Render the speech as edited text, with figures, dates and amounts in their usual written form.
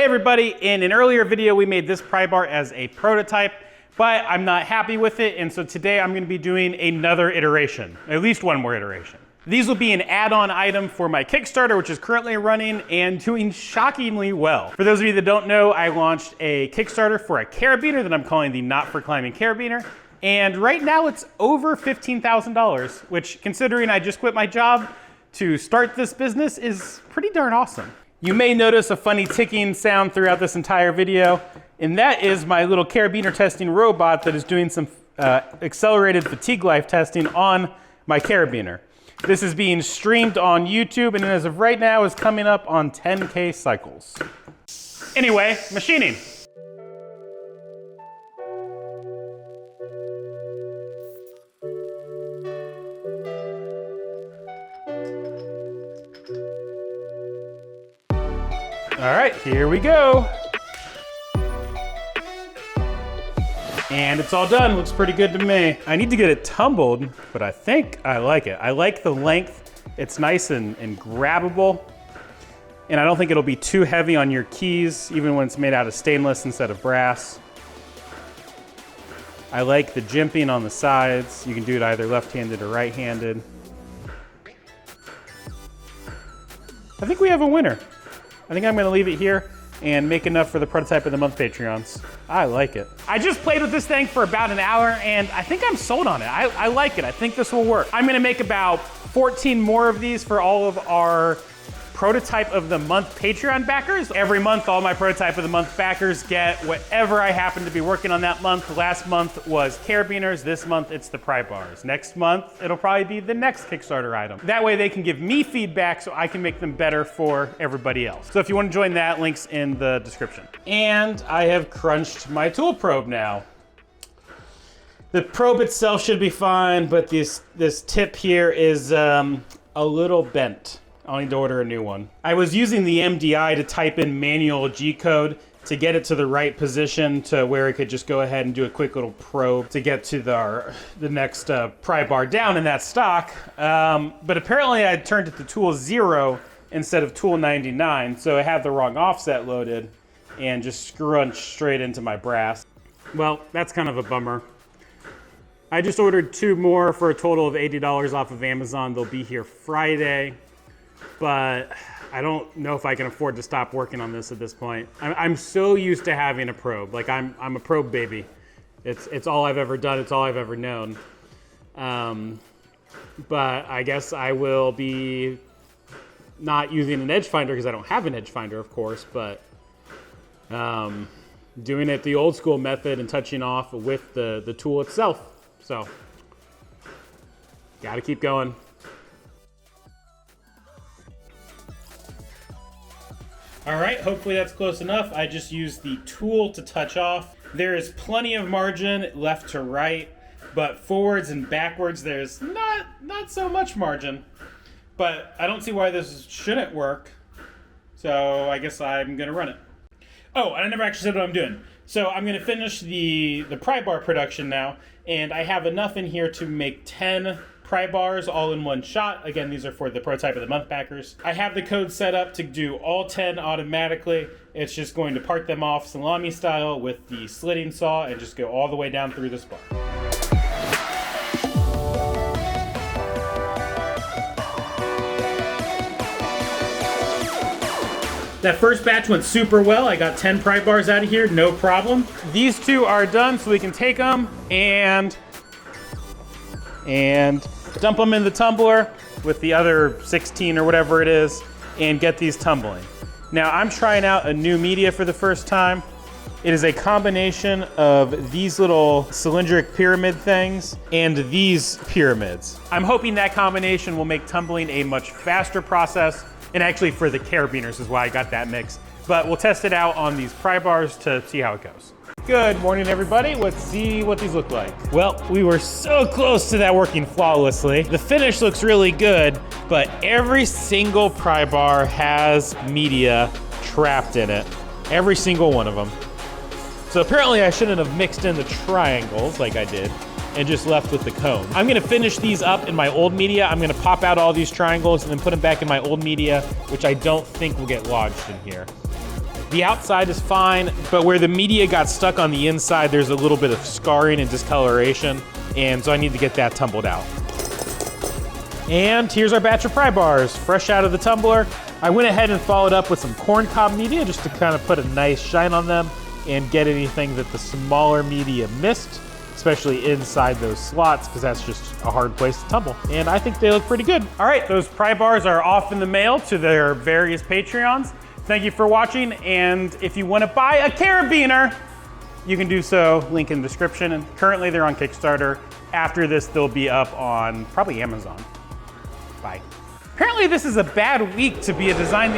everybody, in an earlier video we made this pry bar as a prototype, but I'm not happy with it, and so today I'm going to be doing another iteration, at least one more iteration. These will be an add-on item for my Kickstarter, which is currently running and doing shockingly well. For those of you that don't know, I launched a Kickstarter for a carabiner that I'm calling the Not for Climbing Carabiner, and right now it's over $15,000, which, considering I just quit my job to start this business, is pretty darn awesome. You may notice a funny ticking sound throughout this entire video, and that is my little carabiner testing robot that is doing some accelerated fatigue life testing on my carabiner. This is being streamed on YouTube, and as of right now is coming up on 10K cycles. Anyway, machining. All right, here we go. And it's all done, looks pretty good to me. I need to get it tumbled, but I think I like it. I like the length. It's nice and grabbable. And I don't think it'll be too heavy on your keys, even when it's made out of stainless instead of brass. I like the jimping on the sides. You can do it either left-handed or right-handed. I think we have a winner. I think I'm gonna leave it here and make enough for the prototype of the month Patreons. I like it. I just played with this thing for about an hour and I think I'm sold on it. I like it, I think this will work. I'm gonna make about 14 more of these for all of our prototype of the month Patreon backers. Every month, all my prototype of the month backers get whatever I happen to be working on that month. Last month was carabiners. This month, it's the Prybars. Next month, it'll probably be the next Kickstarter item. That way they can give me feedback so I can make them better for everybody else. So if you want to join that, link's in the description. And I have crunched my tool probe now. The probe itself should be fine, but this tip here is a little bent. I'll need to order a new one. I was using the MDI to type in manual G-code to get it to the right position to where it could just go ahead and do a quick little probe to get to the next pry bar down in that stock. But apparently I turned it to tool 0 instead of tool 99, so I had the wrong offset loaded and just scrunched straight into my brass. Well, that's kind of a bummer. I just ordered 2 more for a total of $80 off of Amazon. They'll be here Friday. But I don't know if I can afford to stop working on this at this point. I'm so used to having a probe. Like I'm a probe baby. It's all I've ever done. It's all I've ever known. But I guess I will be not using an edge finder because I don't have an edge finder, of course. But doing it the old school method and touching off with the tool itself. So gotta keep going. All right, hopefully that's close enough. I just used the tool to touch off. There is plenty of margin left to right, but forwards and backwards, there's not so much margin. But I don't see why this shouldn't work. So I guess I'm gonna run it. Oh, and I never actually said what I'm doing. So I'm gonna finish the pry bar production now, and I have enough in here to make 10 pry bars all in one shot. Again, these are for the prototype of the month backers. I have the code set up to do all 10 automatically. It's just going to part them off salami style with the slitting saw and just go all the way down through this bar. That first batch went super well. I got 10 pry bars out of here, no problem. These 2 are done, so we can take them and dump them in the tumbler with the other 16 or whatever it is and get these tumbling. Now I'm trying out a new media for the first time. It is a combination of these little cylindric pyramid things and these pyramids. I'm hoping that combination will make tumbling a much faster process, and actually for the carabiners is why I got that mix. But we'll test it out on these pry bars to see how it goes. Good morning, everybody. Let's see what these look like. Well, we were so close to that working flawlessly. The finish looks really good, but every single pry bar has media trapped in it. Every single one of them. So apparently I shouldn't have mixed in the triangles like I did and just left with the cone. I'm gonna finish these up in my old media. I'm gonna pop out all these triangles and then put them back in my old media, which I don't think will get lodged in here. The outside is fine, but where the media got stuck on the inside, there's a little bit of scarring and discoloration, and so I need to get that tumbled out. And here's our batch of Prybars, fresh out of the tumbler. I went ahead and followed up with some corn cob media just to kind of put a nice shine on them and get anything that the smaller media missed, especially inside those slots, because that's just a hard place to tumble. And I think they look pretty good. All right, those Prybars are off in the mail to their various Patreons. Thank you for watching, and if you want to buy a carabiner, you can do so, link in the description. And currently they're on Kickstarter. After this, they'll be up on probably Amazon. Bye. Apparently this is a bad week to be a design.